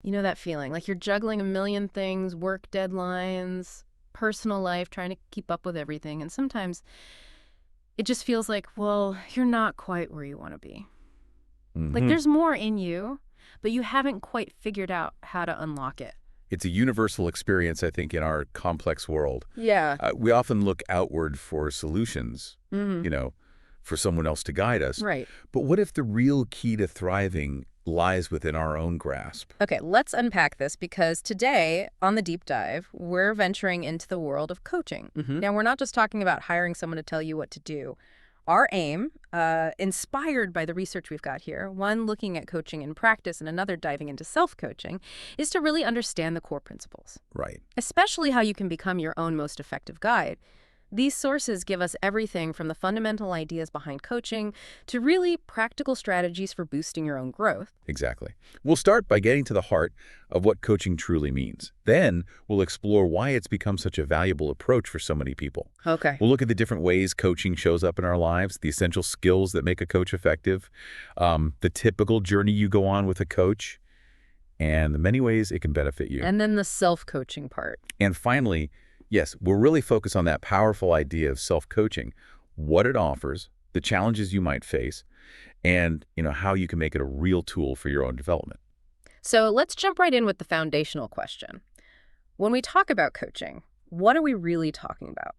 You know that feeling, like you're juggling a million things, work deadlines, personal life, trying to keep up with everything. And sometimes it just feels like, well, you're not quite where you want to be. Like Hmm. there's more in you, but you haven't quite figured out how to unlock it. It's a universal experience, I think, in our complex world. Yeah. We often look outward for solutions, Mm-hmm. you know, for someone else to guide us. Right. But what if the real key to thriving lies within our own grasp? Okay, let's unpack this because today on the deep dive, we're venturing into the world of coaching. Hmm. Now, we're not just talking about hiring someone to tell you what to do. Our aim, inspired by the research we've got here, one looking at coaching in practice and another diving into self-coaching, is to really understand the core principles, Right. especially how you can become your own most effective guide. These sources give us everything from the fundamental ideas behind coaching to really practical strategies for boosting your own growth. Exactly. We'll start by getting to the heart of what coaching truly means. Then we'll explore why it's become such a valuable approach for so many people. Okay. We'll look at the different ways coaching shows up in our lives, the essential skills that make a coach effective, the typical journey you go on with a coach, and the many ways it can benefit you. And then the self-coaching part. And finally, yes, we'll really focus on that powerful idea of self-coaching, what it offers, the challenges you might face, and how you can make it a real tool for your own development. So let's jump right in with the foundational question. When we talk about coaching, what are we really talking about?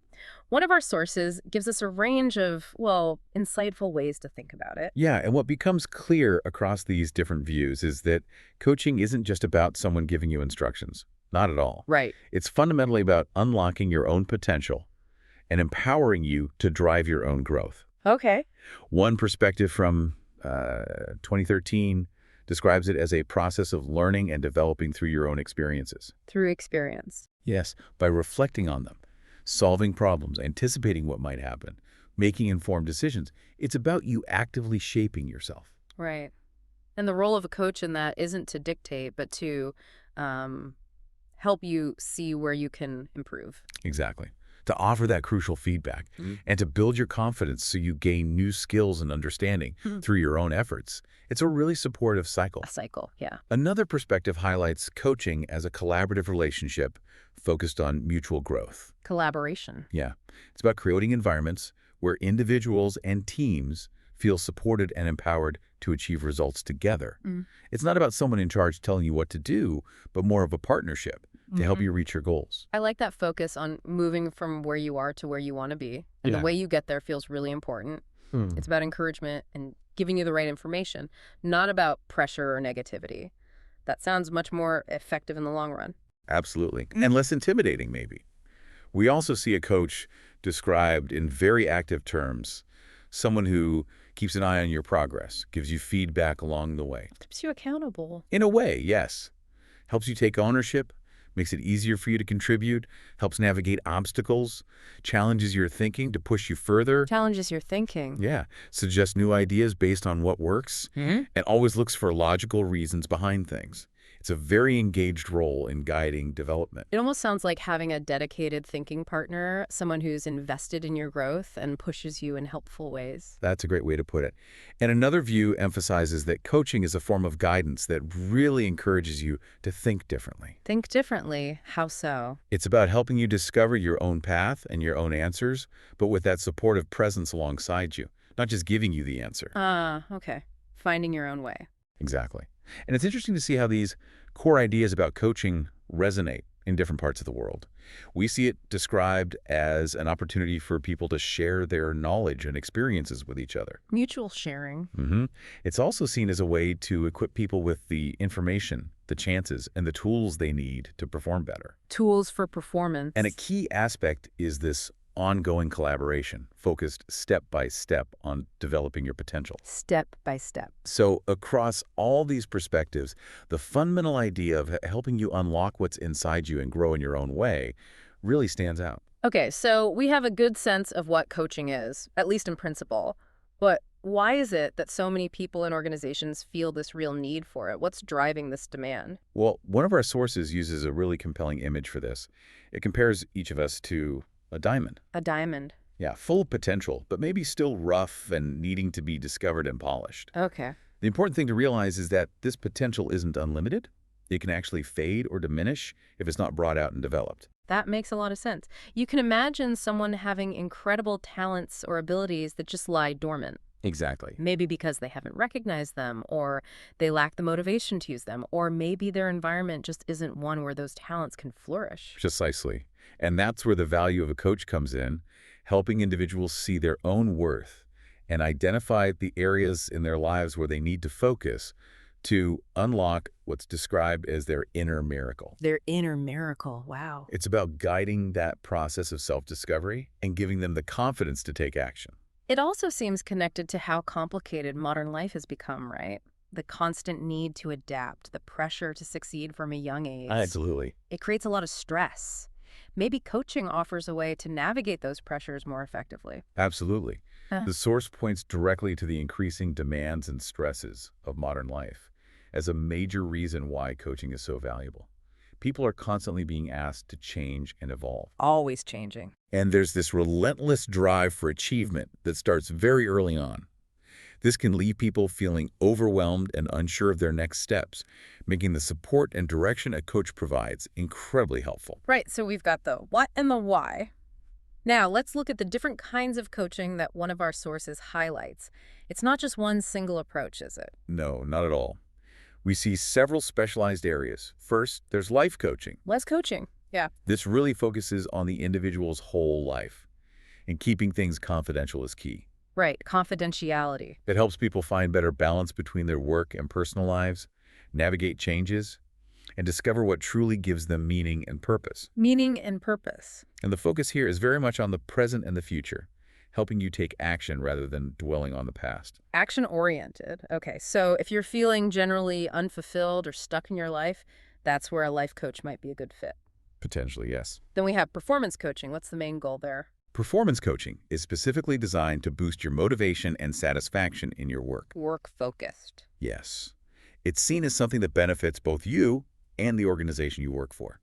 One of our sources gives us a range of, well, insightful ways to think about it. Yeah, and what becomes clear across these different views is that coaching isn't just about someone giving you instructions. Not at all. Right. It's fundamentally about unlocking your own potential and empowering you to drive your own growth. Okay. One perspective from 2013 describes it as a process of learning and developing through your own experiences. Through experience. Yes, by reflecting on them, solving problems, anticipating what might happen, making informed decisions. It's about you actively shaping yourself. Right. And the role of a coach in that isn't to dictate, but to um, help you see where you can improve. Exactly. To offer that crucial feedback Mhm. and to build your confidence so you gain new skills and understanding Mhm. through your own efforts. It's a really supportive cycle. A cycle, yeah. Another perspective highlights coaching as a collaborative relationship focused on mutual growth. Collaboration. Yeah, it's about creating environments where individuals and teams feel supported and empowered to achieve results together. Mm. It's not about someone in charge telling you what to do, but more of a partnership to help Mhm. you reach your goals. I like that focus on moving from where you are to where you want to be. And Yeah. the way you get there feels really important. Hmm. It's about encouragement and giving you the right information, not about pressure or negativity. That sounds much more effective in the long run. Absolutely. And less intimidating, maybe. We also see a coach described in very active terms, someone who keeps an eye on your progress, gives you feedback along the way. Keeps you accountable. In a way, yes. Helps you take ownership, makes it easier for you to contribute, helps navigate obstacles, challenges your thinking to push you further. Challenges your thinking. Yeah, suggests new ideas based on what works, Mm-hmm. and always looks for logical reasons behind things. It's a very engaged role in guiding development. It almost sounds like having a dedicated thinking partner, someone who's invested in your growth and pushes you in helpful ways. That's a great way to put it. And another view emphasizes that coaching is a form of guidance that really encourages you to think differently. Think differently. How so? It's about helping you discover your own path and your own answers, but with that supportive presence alongside you, not just giving you the answer. Ah, okay. Finding your own way. Exactly. And it's interesting to see how these core ideas about coaching resonate in different parts of the world. We see it described as an opportunity for people to share their knowledge and experiences with each other. Mutual sharing. It's also seen as a way to equip people with the information, the chances, and the tools they need to perform better. Tools for performance. And a key aspect is this ongoing collaboration, focused step by step on developing your potential. Step by step. So across all these perspectives, the fundamental idea of helping you unlock what's inside you and grow in your own way really stands out. Okay, so we have a good sense of what coaching is, at least in principle. But why is it that so many people and organizations feel this real need for it? What's driving this demand? Well, one of our sources uses a really compelling image for this. It compares each of us to a diamond. A diamond. Yeah, full of potential, but maybe still rough and needing to be discovered and polished. Okay. The important thing to realize is that this potential isn't unlimited. It can actually fade or diminish if it's not brought out and developed. That makes a lot of sense. You can imagine someone having incredible talents or abilities that just lie dormant. Exactly. Maybe because they haven't recognized them, or they lack the motivation to use them, or maybe their environment just isn't one where those talents can flourish. Precisely. And that's where the value of a coach comes in, helping individuals see their own worth and identify the areas in their lives where they need to focus to unlock what's described as their inner miracle. Their inner miracle. Wow. It's about guiding that process of self-discovery and giving them the confidence to take action. It also seems connected to how complicated modern life has become, right? The constant need to adapt, the pressure to succeed from a young age. Absolutely. It creates a lot of stress. Maybe coaching offers a way to navigate those pressures more effectively. Absolutely. Huh. The source points directly to the increasing demands and stresses of modern life as a major reason why coaching is so valuable. People are constantly being asked to change and evolve. Always changing. And there's this relentless drive for achievement that starts very early on. This can leave people feeling overwhelmed and unsure of their next steps, making the support and direction a coach provides incredibly helpful. Right, so we've got the what and the why. Now, let's look at the different kinds of coaching that one of our sources highlights. It's not just one single approach, is it? No, not at all. We see several specialized areas. First, there's life coaching. Less coaching. Yeah. This really focuses on the individual's whole life, and keeping things confidential is key. Right, confidentiality. It helps people find better balance between their work and personal lives, navigate changes, and discover what truly gives them meaning and purpose. Meaning and purpose. And the focus here is very much on the present and the future, helping you take action rather than dwelling on the past. Action-oriented. Okay, so if you're feeling generally unfulfilled or stuck in your life, that's where a life coach might be a good fit. Potentially, yes. Then we have performance coaching. What's the main goal there? Performance coaching is specifically designed to boost your motivation and satisfaction in your work. Work-focused. Yes. It's seen as something that benefits both you and the organization you work for.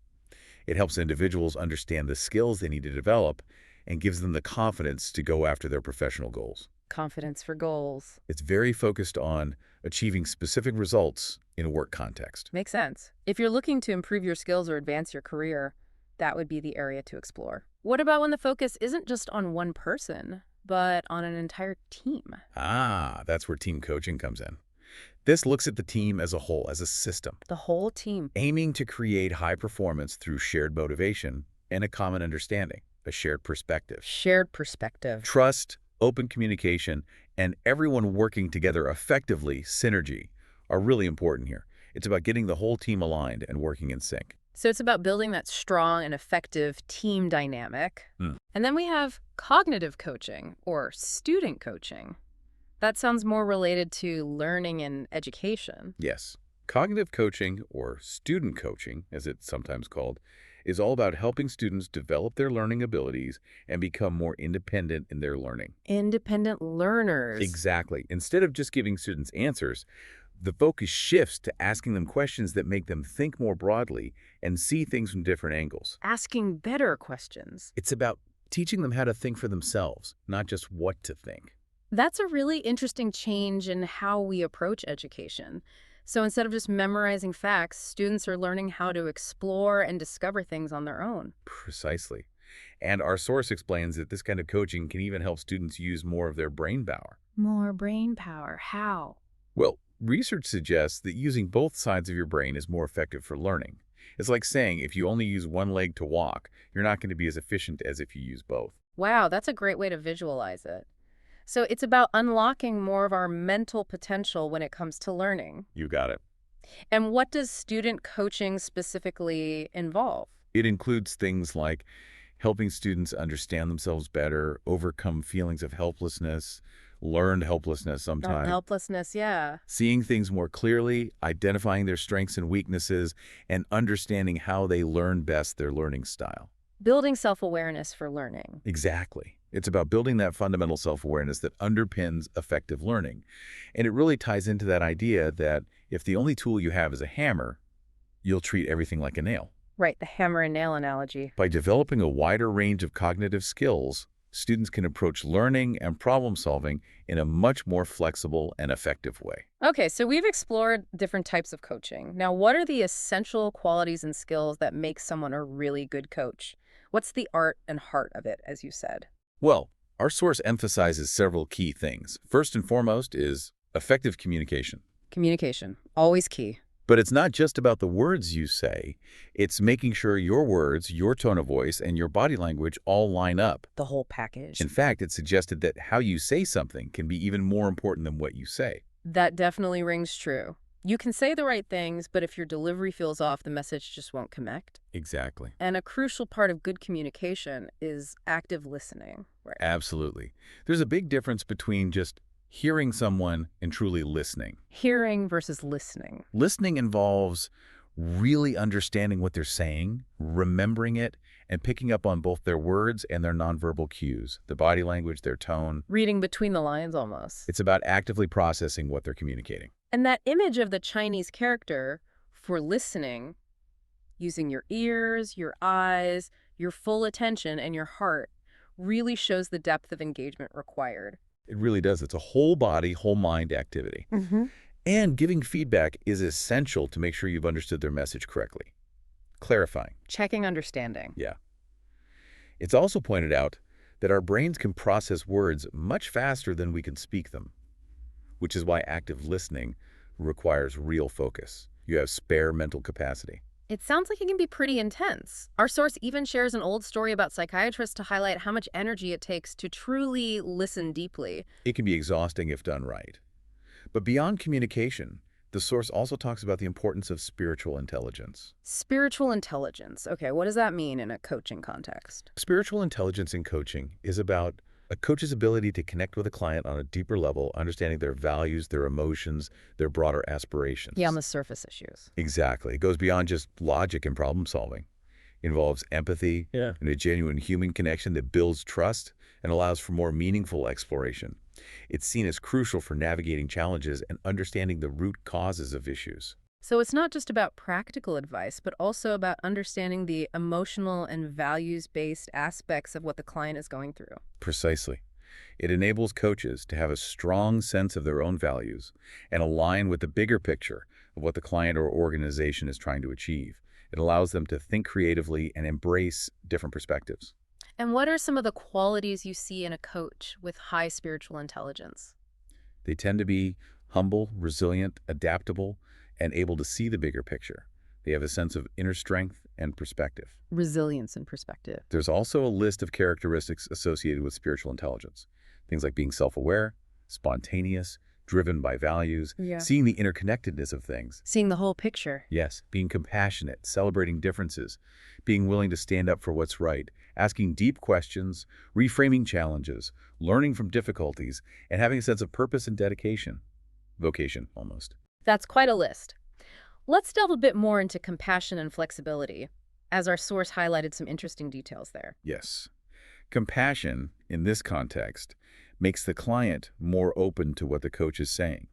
It helps individuals understand the skills they need to develop and gives them the confidence to go after their professional goals. Confidence for goals. It's very focused on achieving specific results in a work context. Makes sense. If you're looking to improve your skills or advance your career, that would be the area to explore. What about when the focus isn't just on one person, but on an entire team? Ah, that's where team coaching comes in. This looks at the team as a whole, as a system, The whole team. aiming to create high performance through shared motivation and a common understanding, a shared perspective. Shared perspective. Trust, open communication, and everyone working together effectively, synergy, are really important here. It's about getting the whole team aligned and working in sync. So it's about building that strong and effective team dynamic. Hmm. And then we have cognitive coaching or student coaching. That sounds more related to learning and education. Yes. Cognitive coaching, or student coaching, as it's sometimes called, is all about helping students develop their learning abilities and become more independent in their learning. Independent learners. Exactly. Instead of just giving students answers, the focus shifts to asking them questions that make them think more broadly and see things from different angles. Asking better questions. It's about teaching them how to think for themselves, not just what to think. That's a really interesting change in how we approach education. So instead of just memorizing facts, students are learning how to explore and discover things on their own. Precisely. And our source explains that this kind of coaching can even help students use more of their brain power. More brain power. How? Well, research suggests that using both sides of your brain is more effective for learning. It's like saying if you only use one leg to walk, you're not going to be as efficient as if you use both. Wow, that's a great way to visualize it. So it's about unlocking more of our mental potential when it comes to learning. You got it. And what does student coaching specifically involve? It includes things like helping students understand themselves better, overcome feelings of helplessness, learned helplessness sometimes. Helplessness, yeah. Seeing things more clearly, identifying their strengths and weaknesses, and understanding how they learn best their learning style. Building self-awareness for learning. Exactly. It's about building that fundamental self-awareness that underpins effective learning. And it really ties into that idea that if the only tool you have is a hammer, you'll treat everything like a nail. Right, the hammer and nail analogy. By developing a wider range of cognitive skills, students can approach learning and problem solving in a much more flexible and effective way. Okay, so we've explored different types of coaching. Now, what are the essential qualities and skills that make someone a really good coach? What's the art and heart of it, as you said? Well, our source emphasizes several key things. First and foremost is effective communication. Communication, always key. But it's not just about the words you say. It's making sure your words, your tone of voice, and your body language all line up. The whole package. In fact, it's suggested that how you say something can be even more important than what you say. That definitely rings true. You can say the right things, but if your delivery feels off, the message just won't connect. Exactly. And a crucial part of good communication is active listening. Right. Absolutely. There's a big difference between just hearing someone and truly listening. Hearing versus listening. Listening involves really understanding what they're saying, remembering it, and picking up on both their words and their nonverbal cues, the body language, their tone. Reading between the lines almost. It's about actively processing what they're communicating. And that image of the Chinese character for listening, using your ears, your eyes, your full attention, and your heart, really shows the depth of engagement required. It really does. It's a whole body, whole mind activity. And giving feedback is essential to make sure you've understood their message correctly. Clarifying. Checking understanding. Yeah. It's also pointed out that our brains can process words much faster than we can speak them, which is why active listening requires real focus. You have spare mental capacity. It sounds like it can be pretty intense. Our source even shares an old story about psychiatrists to highlight how much energy it takes to truly listen deeply. It can be exhausting if done right. But beyond communication, the source also talks about the importance of spiritual intelligence. Spiritual intelligence. Okay, what does that mean in a coaching context? Spiritual intelligence in coaching is about a coach's ability to connect with a client on a deeper level, understanding their values, their emotions, their broader aspirations. Yeah, on the surface issues. Exactly. It goes beyond just logic and problem solving. It involves empathy and a genuine human connection that builds trust and allows for more meaningful exploration. It's seen as crucial for navigating challenges and understanding the root causes of issues. So it's not just about practical advice, but also about understanding the emotional and values-based aspects of what the client is going through. Precisely. It enables coaches to have a strong sense of their own values and align with the bigger picture of what the client or organization is trying to achieve. It allows them to think creatively and embrace different perspectives. And what are some of the qualities you see in a coach with high spiritual intelligence? They tend to be humble, resilient, adaptable, and able to see the bigger picture. They have a sense of inner strength and perspective. Resilience and perspective. There's also a list of characteristics associated with spiritual intelligence. Things like being self-aware, spontaneous, driven by values, seeing the interconnectedness of things. Seeing the whole picture. Yes, being compassionate, celebrating differences, being willing to stand up for what's right, asking deep questions, reframing challenges, learning from difficulties, and having a sense of purpose and dedication. Vocation, almost. That's quite a list. Let's delve a bit more into compassion and flexibility, as our source highlighted some interesting details there. Yes. Compassion, in this context, makes the client more open to what the coach is saying.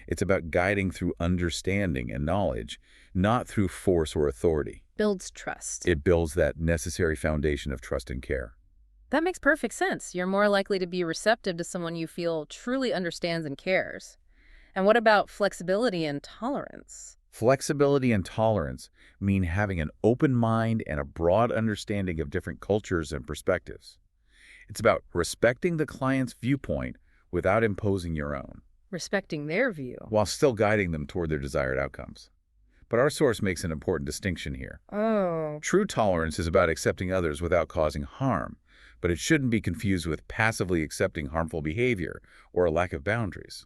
It's about guiding through understanding and knowledge, not through force or authority. Builds trust. It builds that necessary foundation of trust and care. That makes perfect sense. You're more likely to be receptive to someone you feel truly understands and cares. And what about flexibility and tolerance? Flexibility and tolerance mean having an open mind and a broad understanding of different cultures and perspectives. It's about respecting the client's viewpoint without imposing your own. Respecting their view. While still guiding them toward their desired outcomes. But our source makes an important distinction here. Oh. True tolerance is about accepting others without causing harm, but it shouldn't be confused with passively accepting harmful behavior or a lack of boundaries.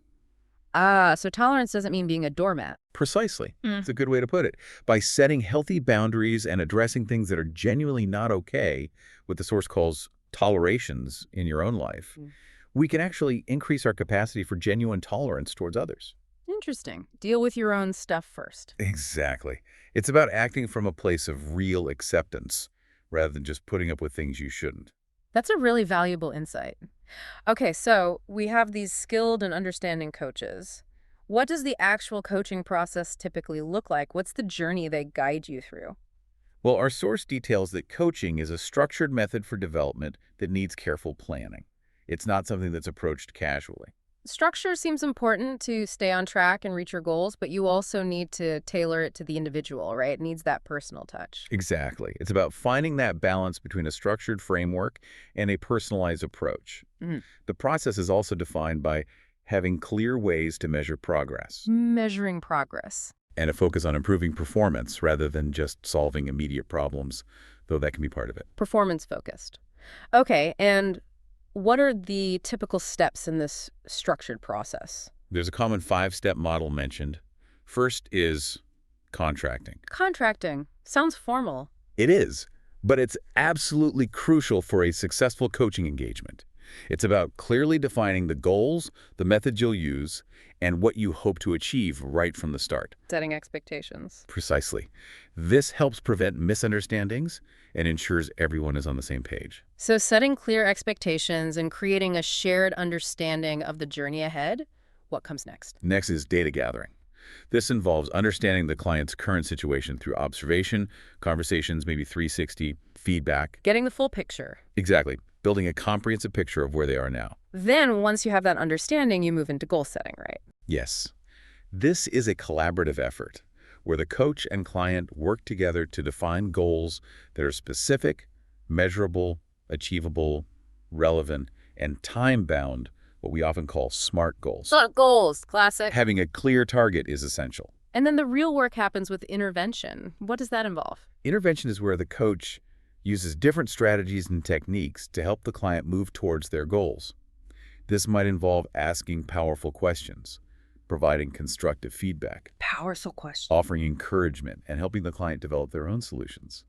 So tolerance doesn't mean being a doormat. Precisely. It's a good way to put it. By setting healthy boundaries and addressing things that are genuinely not okay, what the source calls tolerations in your own life, we can actually increase our capacity for genuine tolerance towards others. Interesting. Deal with your own stuff first. Exactly. It's about acting from a place of real acceptance rather than just putting up with things you shouldn't. That's a really valuable insight. Okay, so we have these skilled and understanding coaches. What does the actual coaching process typically look like? What's the journey they guide you through? Well, our source details that coaching is a structured method for development that needs careful planning. It's not something that's approached casually. Structure seems important to stay on track and reach your goals, but you also need to tailor it to the individual, right? It needs that personal touch. Exactly. It's about finding that balance between a structured framework and a personalized approach. Mhm. The process is also defined by having clear ways to measure progress Measuring progress. and a focus on improving performance rather than just solving immediate problems, though that can be part of it. Performance focused. Okay, and what are the typical steps in this structured process? There's a common five-step model mentioned. First is contracting. Contracting. Sounds formal. It is, but it's absolutely crucial for a successful coaching engagement. It's about clearly defining the goals, the methods you'll use, and what you hope to achieve right from the start. Setting expectations. Precisely. This helps prevent misunderstandings and ensures everyone is on the same page. So setting clear expectations and creating a shared understanding of the journey ahead, what comes next? Next is data gathering. This involves understanding the client's current situation through observation, conversations, maybe 360, feedback. Getting the full picture. Exactly. Building a comprehensive picture of where they are now. Then, once you have that understanding, you move into goal setting, right? Yes. This is a collaborative effort where the coach and client work together to define goals that are specific, measurable, achievable, relevant, and time-bound, what we often call SMART goals. Goals, classic. Having a clear target is essential. And then the real work happens with intervention. What does that involve? Intervention is where the coach uses different strategies and techniques to help the client move towards their goals. This might involve asking powerful questions, providing constructive feedback, Powerful question. offering encouragement, and helping the client develop their own solutions.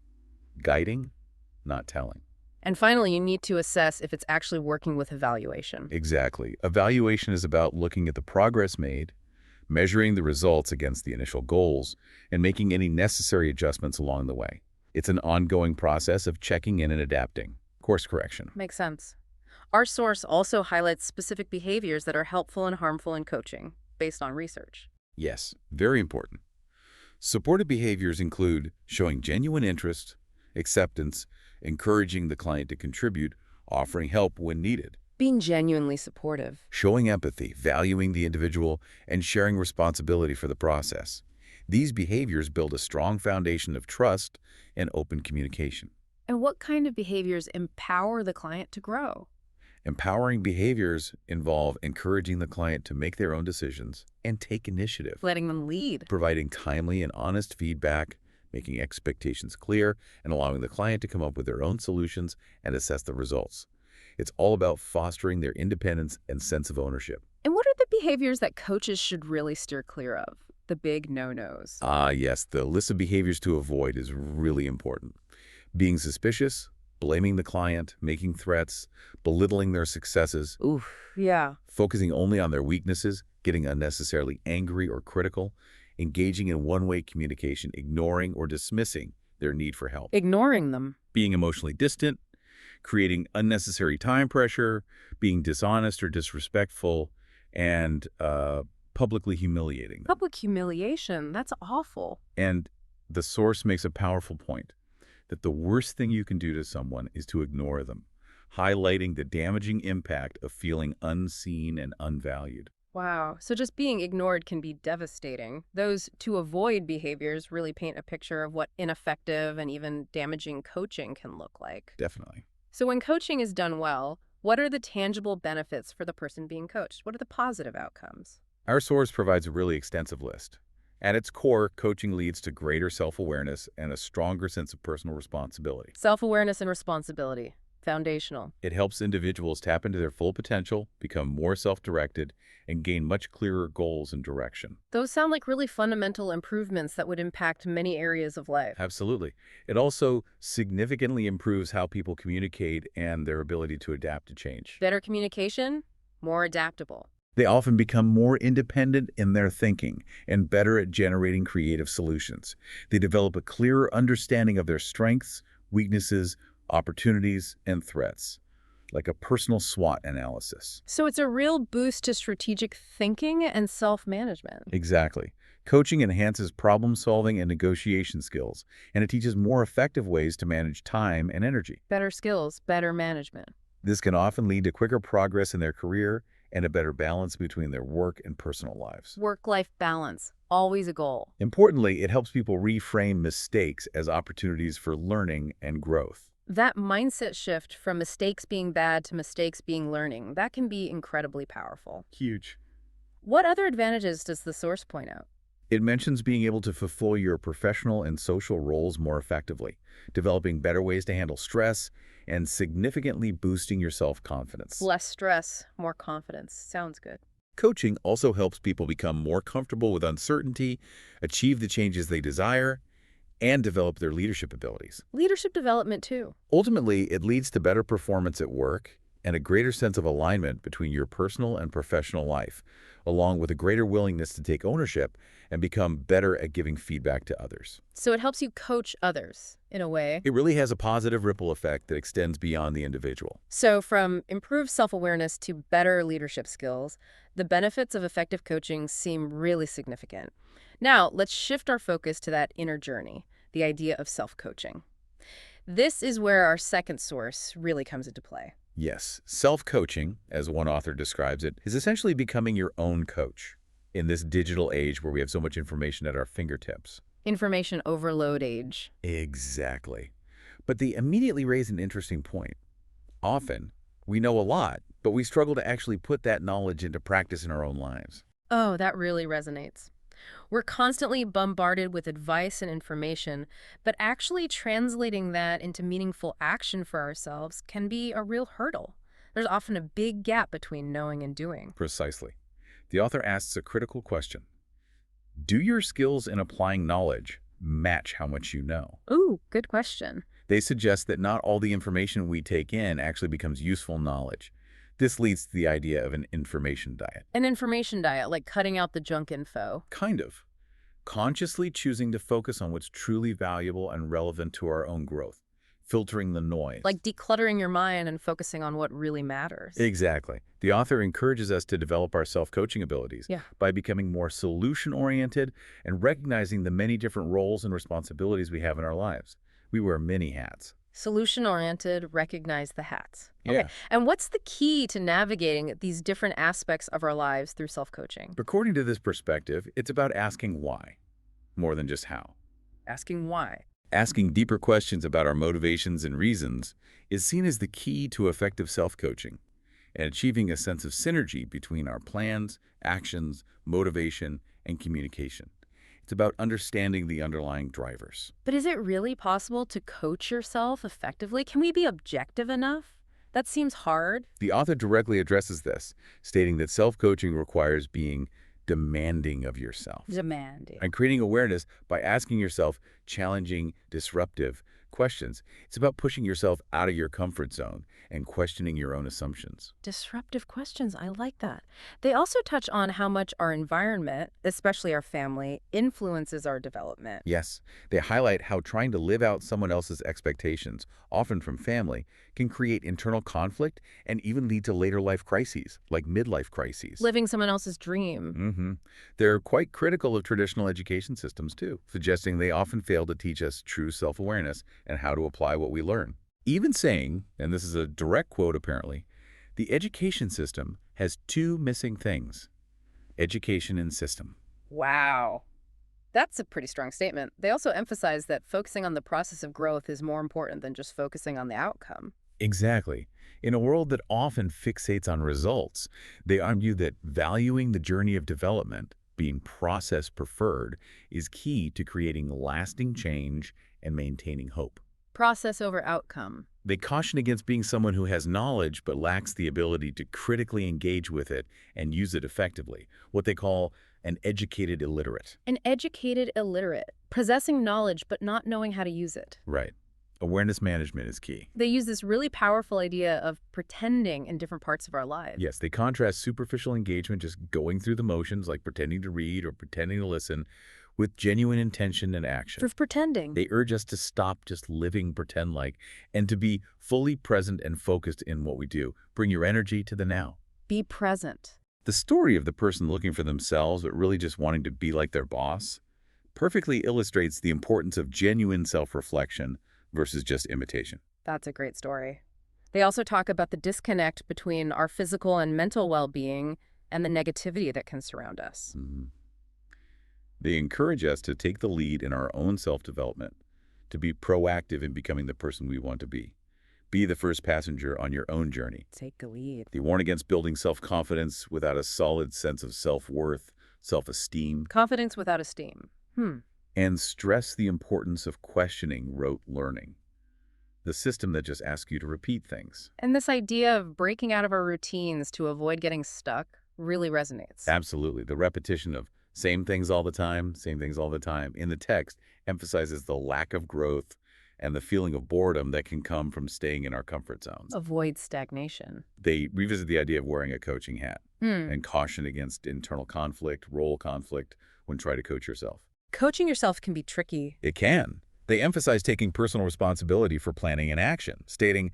Guiding, not telling. And finally, you need to assess if it's actually working with evaluation. Exactly. Evaluation is about looking at the progress made, measuring the results against the initial goals, and making any necessary adjustments along the way. It's an ongoing process of checking in and adapting. Course correction. Makes sense. Our source also highlights specific behaviors that are helpful and harmful in coaching, based on research. Yes, very important. Supportive behaviors include showing genuine interest, acceptance, encouraging the client to contribute, offering help when needed, Being genuinely supportive. showing empathy, valuing the individual, and sharing responsibility for the process. These behaviors build a strong foundation of trust and open communication. And what kind of behaviors empower the client to grow? Empowering behaviors involve encouraging the client to make their own decisions and take initiative, Letting them lead. providing timely and honest feedback, making expectations clear, and allowing the client to come up with their own solutions and assess the results. It's all about fostering their independence and sense of ownership. And what are the behaviors that coaches should really steer clear of? The big no-nos. Ah, yes, the list of behaviors to avoid is really important. Being suspicious, blaming the client, making threats, belittling their successes, Oof, yeah. focusing only on their weaknesses, getting unnecessarily angry or critical, engaging in one-way communication, ignoring or dismissing their need for help, Ignoring them. being emotionally distant, creating unnecessary time pressure, being dishonest or disrespectful, and publicly humiliating them. Public humiliation. That's awful. And the source makes a powerful point that the worst thing you can do to someone is to ignore them, highlighting the damaging impact of feeling unseen and unvalued. Wow. So just being ignored can be devastating. Those to avoid behaviors really paint a picture of what ineffective and even damaging coaching can look like. Definitely. So when coaching is done well, what are the tangible benefits for the person being coached? What are the positive outcomes? Our source provides a really extensive list. At its core, coaching leads to greater self-awareness and a stronger sense of personal responsibility. Self-awareness and responsibility. Foundational. It helps individuals tap into their full potential, become more self-directed, and gain much clearer goals and direction. Those sound like really fundamental improvements that would impact many areas of life. Absolutely. It also significantly improves how people communicate and their ability to adapt to change. Better communication, more adaptable. They often become more independent in their thinking and better at generating creative solutions. They develop a clearer understanding of their strengths, weaknesses, opportunities, and threats, like a personal SWOT analysis. So it's a real boost to strategic thinking and self-management. Exactly. Coaching enhances problem-solving and negotiation skills, and it teaches more effective ways to manage time and energy. Better skills, better management. This can often lead to quicker progress in their career and a better balance between their work and personal lives. Work-life balance, always a goal. Importantly, it helps people reframe mistakes as opportunities for learning and growth. That mindset shift from mistakes being bad to mistakes being learning, that can be incredibly powerful. Huge. What other advantages does the source point out? It mentions being able to fulfill your professional and social roles more effectively, developing better ways to handle stress, and significantly boosting your self-confidence. Less stress, more confidence. Sounds good. Coaching also helps people become more comfortable with uncertainty, achieve the changes they desire, and develop their leadership abilities. Leadership development, too. Ultimately, it leads to better performance at work and a greater sense of alignment between your personal and professional life, along with a greater willingness to take ownership and become better at giving feedback to others. So it helps you coach others, in a way. It really has a positive ripple effect that extends beyond the individual. So from improved self-awareness to better leadership skills, the benefits of effective coaching seem really significant. Now, let's shift our focus to that inner journey, the idea of self-coaching. This is where our second source really comes into play. Yes, self-coaching, as one author describes it, is essentially becoming your own coach in this digital age where we have so much information at our fingertips. Information overload age. Exactly. But they immediately raise an interesting point. Often, we know a lot, but we struggle to actually put that knowledge into practice in our own lives. Oh, that really resonates. We're constantly bombarded with advice and information, but actually translating that into meaningful action for ourselves can be a real hurdle. There's often a big gap between knowing and doing. Precisely. The author asks a critical question. Do your skills in applying knowledge match how much you know? Ooh, good question. They suggest that not all the information we take in actually becomes useful knowledge. This leads to the idea of an information diet. An information diet, like cutting out the junk info. Kind of. Consciously choosing to focus on what's truly valuable and relevant to our own growth, filtering the noise. Like decluttering your mind and focusing on what really matters. Exactly. The author encourages us to develop our self-coaching abilities by becoming more solution-oriented and recognizing the many different roles and responsibilities we have in our lives. We wear many hats. Solution-oriented, recognize the hats. Yeah. Okay. And what's the key to navigating these different aspects of our lives through self-coaching? According to this perspective, it's about asking why, more than just how. Asking why. Asking deeper questions about our motivations and reasons is seen as the key to effective self-coaching and achieving a sense of synergy between our plans, actions, motivation, and communication. It's about understanding the underlying drivers. But is it really possible to coach yourself effectively? Can we be objective enough? That seems hard. The author directly addresses this, stating that self-coaching requires being demanding of yourself. Demanding. And creating awareness by asking yourself challenging, disruptive questions. It's about pushing yourself out of your comfort zone and questioning your own assumptions. Disruptive questions. I like that. They also touch on how much our environment, especially our family, influences our development. Yes, they highlight how trying to live out someone else's expectations, often from family, can create internal conflict and even lead to later life crises, like midlife crises. Living someone else's dream. They're quite critical of traditional education systems, too, suggesting they often fail to teach us true self-awareness and how to apply what we learn. Even saying, and this is a direct quote apparently, the education system has two missing things: education and system. Wow. That's a pretty strong statement. They also emphasize that focusing on the process of growth is more important than just focusing on the outcome. Exactly. In a world that often fixates on results, they argue that valuing the journey of development, being process preferred, is key to creating lasting change and maintaining hope. Process over outcome. They caution against being someone who has knowledge but lacks the ability to critically engage with it and use it effectively, what they call an educated illiterate. An educated illiterate, possessing knowledge but not knowing how to use it. Right. Awareness management is key. They use this really powerful idea of pretending in different parts of our lives. Yes, they contrast superficial engagement, just going through the motions like pretending to read or pretending to listen, with genuine intention and action. For pretending. They urge us to stop just living pretend-like and to be fully present and focused in what we do. Bring your energy to the now. Be present. The story of the person looking for themselves but really just wanting to be like their boss perfectly illustrates the importance of genuine self-reflection versus just imitation. That's a great story. They also talk about the disconnect between our physical and mental well-being and the negativity that can surround us. Mhm. They encourage us to take the lead in our own self-development, to be proactive in becoming the person we want to be. Be the first passenger on your own journey. Take a lead. They warn against building self-confidence without a solid sense of self-worth, self-esteem, Confidence without esteem. and stress the importance of questioning rote learning, the system that just asks you to repeat things. And this idea of breaking out of our routines to avoid getting stuck really resonates. Absolutely. The repetition of same things all the time, same things all the time in the text emphasizes the lack of growth and the feeling of boredom that can come from staying in our comfort zones. Avoid stagnation. They revisit the idea of wearing a coaching hat Hmm. and caution against internal conflict, role conflict when trying to coach yourself. Coaching yourself can be tricky. It can. They emphasize taking personal responsibility for planning and action, stating,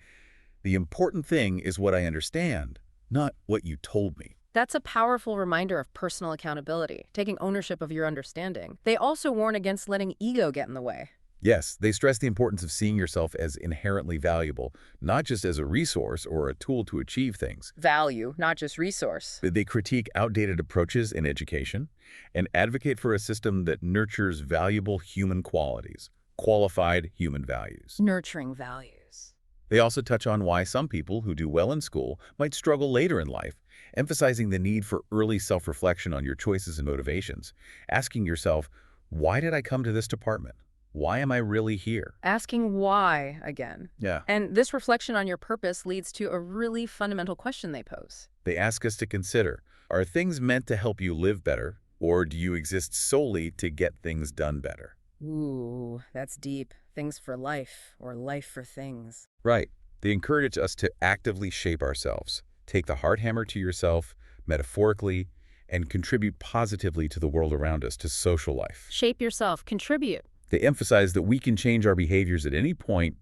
the important thing is what I understand, not what you told me. That's a powerful reminder of personal accountability, taking ownership of your understanding. They also warn against letting ego get in the way. Yes, they stress the importance of seeing yourself as inherently valuable, not just as a resource or a tool to achieve things. Value, not just resource. They critique outdated approaches in education and advocate for a system that nurtures valuable human qualities, qualified human values. Nurturing values. They also touch on why some people who do well in school might struggle later in life, emphasizing the need for early self-reflection on your choices and motivations, asking yourself, why did I come to this department? Why am I really here? Asking why again. Yeah. And this reflection on your purpose leads to a really fundamental question they pose. They ask us to consider, are things meant to help you live better, or do you exist solely to get things done better? Ooh, that's deep. Things for life, or life for things. Right. They encourage us to actively shape ourselves, take the hard hammer to yourself, metaphorically, and contribute positively to the world around us, to social life. Shape yourself, contribute. They emphasize that we can change our behaviors at any point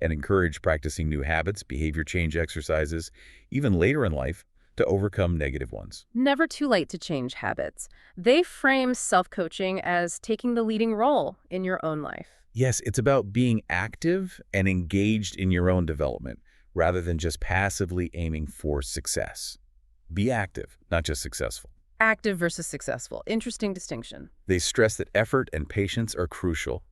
and encourage practicing new habits, behavior change exercises, even later in life, to overcome negative ones. Never too late to change habits. They frame self-coaching as taking the leading role in your own life. Yes, it's about being active and engaged in your own development, rather than just passively aiming for success. Be active, not just successful. Active versus successful. Interesting distinction. They stress that effort and patience are crucial,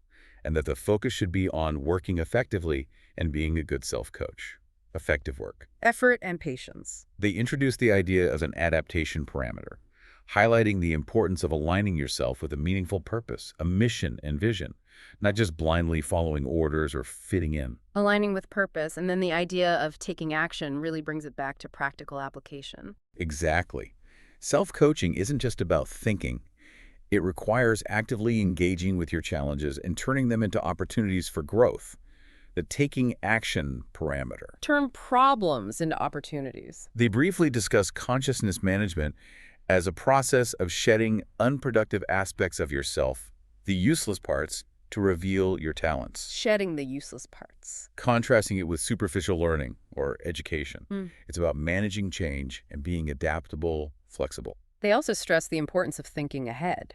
and that the focus should be on working effectively and being a good self-coach. Effective work. Effort and patience. They introduce the idea of an adaptation parameter, highlighting the importance of aligning yourself with a meaningful purpose, a mission and vision, not just blindly following orders or fitting in. Aligning with purpose, and then the idea of taking action really brings it back to practical application. Exactly. Self-coaching isn't just about thinking. It requires actively engaging with your challenges and turning them into opportunities for growth. The taking action parameter. Turn problems into opportunities. They briefly discuss consciousness management as a process of shedding unproductive aspects of yourself, the useless parts, to reveal your talents. Shedding the useless parts. Contrasting it with superficial learning or education. It's about managing change and being adaptable, flexible. They also stress the importance of thinking ahead,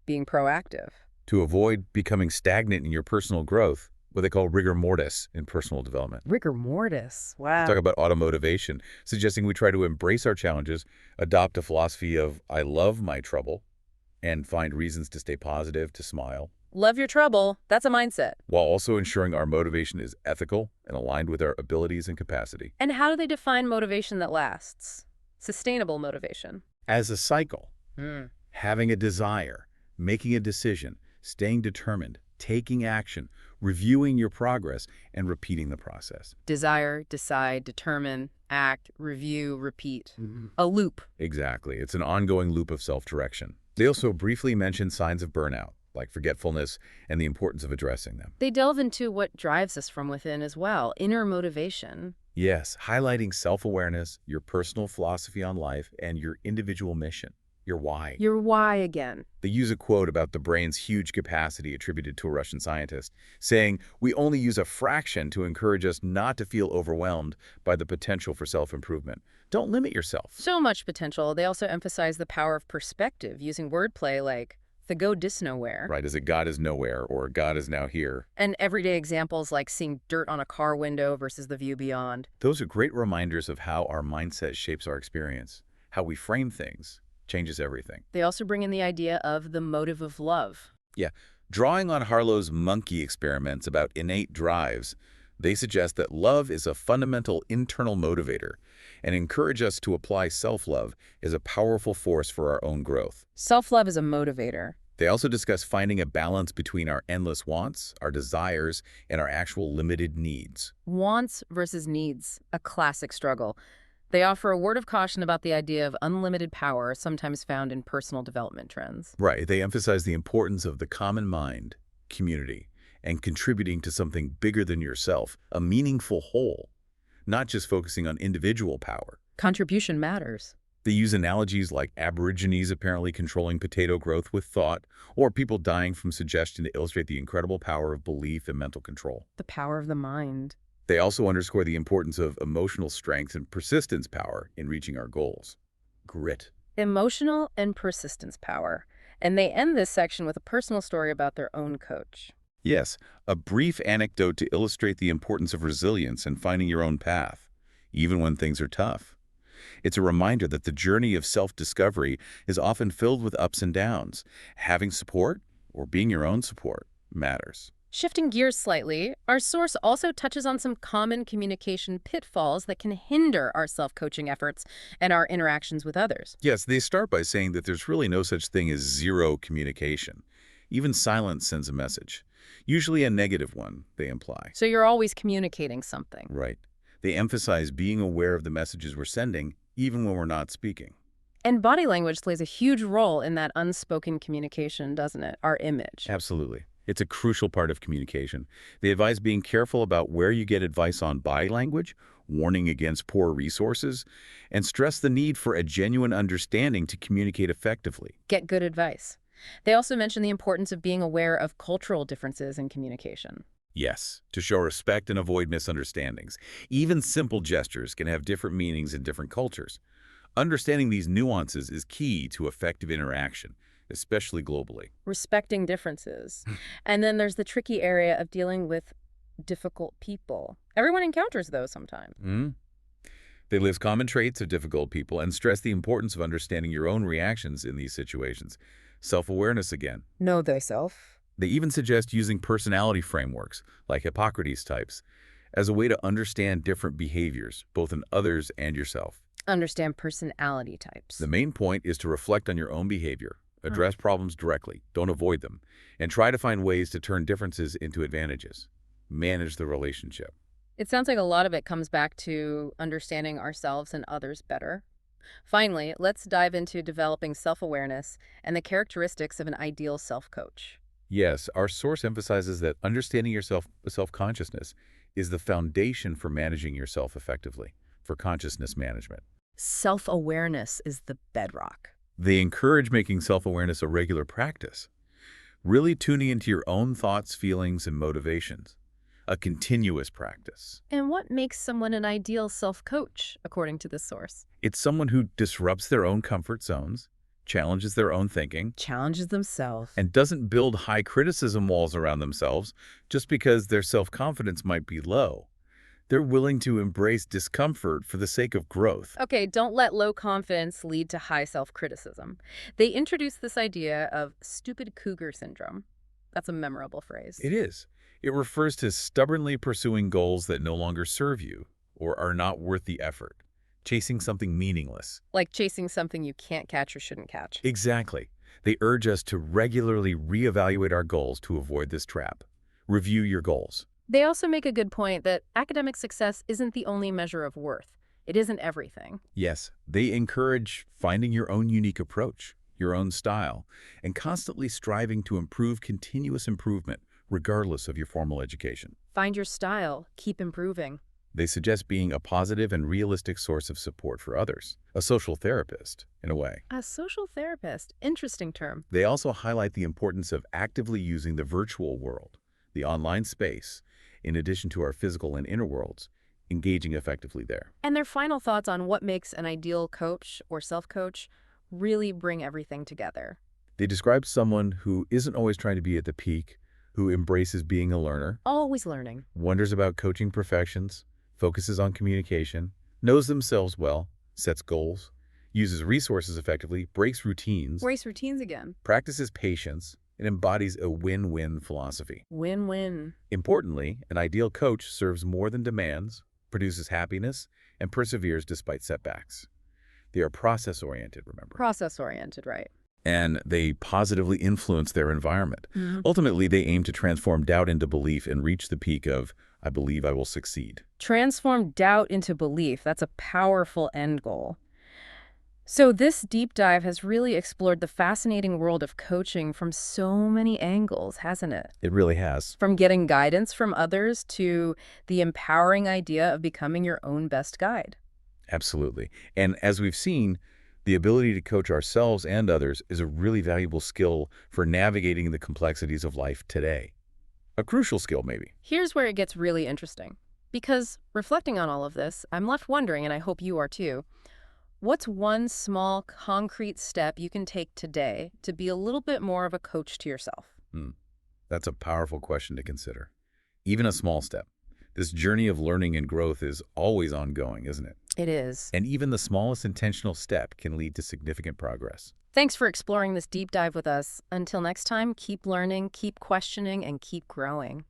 being proactive. To avoid becoming stagnant in your personal growth, what they call rigor mortis in personal development. Rigor mortis. Wow. Talk about automotivation, suggesting we try to embrace our challenges, adopt a philosophy of I love my trouble, and find reasons to stay positive, to smile, Love your trouble. That's a mindset. while also ensuring our motivation is ethical and aligned with our abilities and capacity. And how do they define motivation that lasts? Sustainable motivation. As a cycle, having a desire, making a decision, staying determined, taking action, reviewing your progress, and repeating the process. Desire, decide, determine, act, review, repeat. A loop. Exactly. It's an ongoing loop of self-direction. They also briefly mention signs of burnout, like forgetfulness, and the importance of addressing them. They delve into what drives us from within as well, inner motivation. Yes, highlighting self-awareness, your personal philosophy on life, and your individual mission. Your why. Your why again. They use a quote about the brain's huge capacity attributed to a Russian scientist, saying, "We only use a fraction to encourage us not to feel overwhelmed by the potential for self-improvement. Don't limit yourself." So much potential. They also emphasize the power of perspective, using wordplay like the go dis nowhere. Right, as a God is nowhere or God is now here. And everyday examples like seeing dirt on a car window versus the view beyond. Those are great reminders of how our mindset shapes our experience. How we frame things changes everything. They also bring in the idea of the motive of love. Yeah, drawing on Harlow's monkey experiments about innate drives, they suggest that love is a fundamental internal motivator and encourage us to apply self-love as a powerful force for our own growth. Self-love is a motivator. They also discuss finding a balance between our endless wants, our desires, and our actual limited needs. Wants versus needs, a classic struggle. They offer a word of caution about the idea of unlimited power, sometimes found in personal development trends. Right, they emphasize the importance of the common mind, community, and contributing to something bigger than yourself, a meaningful whole, not just focusing on individual power. Contribution matters. They use analogies like Aborigines apparently controlling potato growth with thought, or people dying from suggestion to illustrate the incredible power of belief and mental control. The power of the mind. They also underscore the importance of emotional strength and persistence power in reaching our goals. Grit. Emotional and persistence power. And they end this section with a personal story about their own coach. Yes, a brief anecdote to illustrate the importance of resilience and finding your own path, even when things are tough. It's a reminder that the journey of self-discovery is often filled with ups and downs. Having support, or being your own support, matters. Shifting gears slightly, our source also touches on some common communication pitfalls that can hinder our self-coaching efforts and our interactions with others. Yes, they start by saying that there's really no such thing as zero communication. Even silence sends a message. Usually a negative one, they imply. So you're always communicating something. Right. They emphasize being aware of the messages we're sending, even when we're not speaking. And body language plays a huge role in that unspoken communication, doesn't it? Our image. Absolutely. It's a crucial part of communication. They advise being careful about where you get advice on body language, warning against poor resources, and stress the need for a genuine understanding to communicate effectively. Get good advice. They also mention the importance of being aware of cultural differences in communication. Yes, to show respect and avoid misunderstandings. Even simple gestures can have different meanings in different cultures. Understanding these nuances is key to effective interaction, especially globally. Respecting differences. And then there's the tricky area of dealing with difficult people. Everyone encounters those sometimes. They list common traits of difficult people and stress the importance of understanding your own reactions in these situations. Self-awareness again. Know thyself. They even suggest using personality frameworks, like Hippocrates types, as a way to understand different behaviors, both in others and yourself. Understand personality types. The main point is to reflect on your own behavior, address problems directly, don't avoid them, and try to find ways to turn differences into advantages. Manage the relationship. It sounds like a lot of it comes back to understanding ourselves and others better. Finally, let's dive into developing self-awareness and the characteristics of an ideal self-coach. Yes, our source emphasizes that understanding your self-consciousness is the foundation for managing yourself effectively, for consciousness management. Self-awareness is the bedrock. They encourage making self-awareness a regular practice, really tuning into your own thoughts, feelings, and motivations. A continuous practice. And what makes someone an ideal self-coach, according to this source? It's someone who disrupts their own comfort zones, challenges their own thinking, Challenges themselves. and doesn't build high criticism walls around themselves just because their self-confidence might be low. They're willing to embrace discomfort for the sake of growth. Okay, don't let low confidence lead to high self-criticism. They introduce this idea of stupid cougar syndrome. That's a memorable phrase. It is. It refers to stubbornly pursuing goals that no longer serve you or are not worth the effort, chasing something meaningless. Like chasing something you can't catch or shouldn't catch. Exactly. They urge us to regularly reevaluate our goals to avoid this trap. Review your goals. They also make a good point that academic success isn't the only measure of worth. It isn't everything. Yes, they encourage finding your own unique approach, your own style, and constantly striving to improve continuous improvement, regardless of your formal education. Find your style, keep improving. They suggest being a positive and realistic source of support for others, a social therapist, in a way. A social therapist. Interesting term. They also highlight the importance of actively using the virtual world, the online space, in addition to our physical and inner worlds, engaging effectively there. And their final thoughts on what makes an ideal coach or self-coach really bring everything together. They describe someone who isn't always trying to be at the peak, who embraces being a learner, Always learning. wonders about coaching perfections, focuses on communication, knows themselves well, sets goals, uses resources effectively, breaks routines, Race routines again. practices patience, and embodies a win-win philosophy. Win-win. Importantly, an ideal coach serves more than demands, produces happiness, and perseveres despite setbacks. They are process-oriented, remember. Process-oriented, right. And they positively influence their environment. Mhm. Ultimately, they aim to transform doubt into belief and reach the peak of, I believe I will succeed. Transform doubt into belief. That's a powerful end goal. So this deep dive has really explored the fascinating world of coaching from so many angles, hasn't it? It really has. From getting guidance from others to the empowering idea of becoming your own best guide. Absolutely. And as we've seen, the ability to coach ourselves and others is a really valuable skill for navigating the complexities of life today. A crucial skill, maybe. Here's where it gets really interesting. Because reflecting on all of this, I'm left wondering, and I hope you are too, what's one small, concrete step you can take today to be a little bit more of a coach to yourself? That's a powerful question to consider. Even a small step. This journey of learning and growth is always ongoing, isn't it? It is. And even the smallest intentional step can lead to significant progress. Thanks for exploring this deep dive with us. Until next time, keep learning, keep questioning, and keep growing.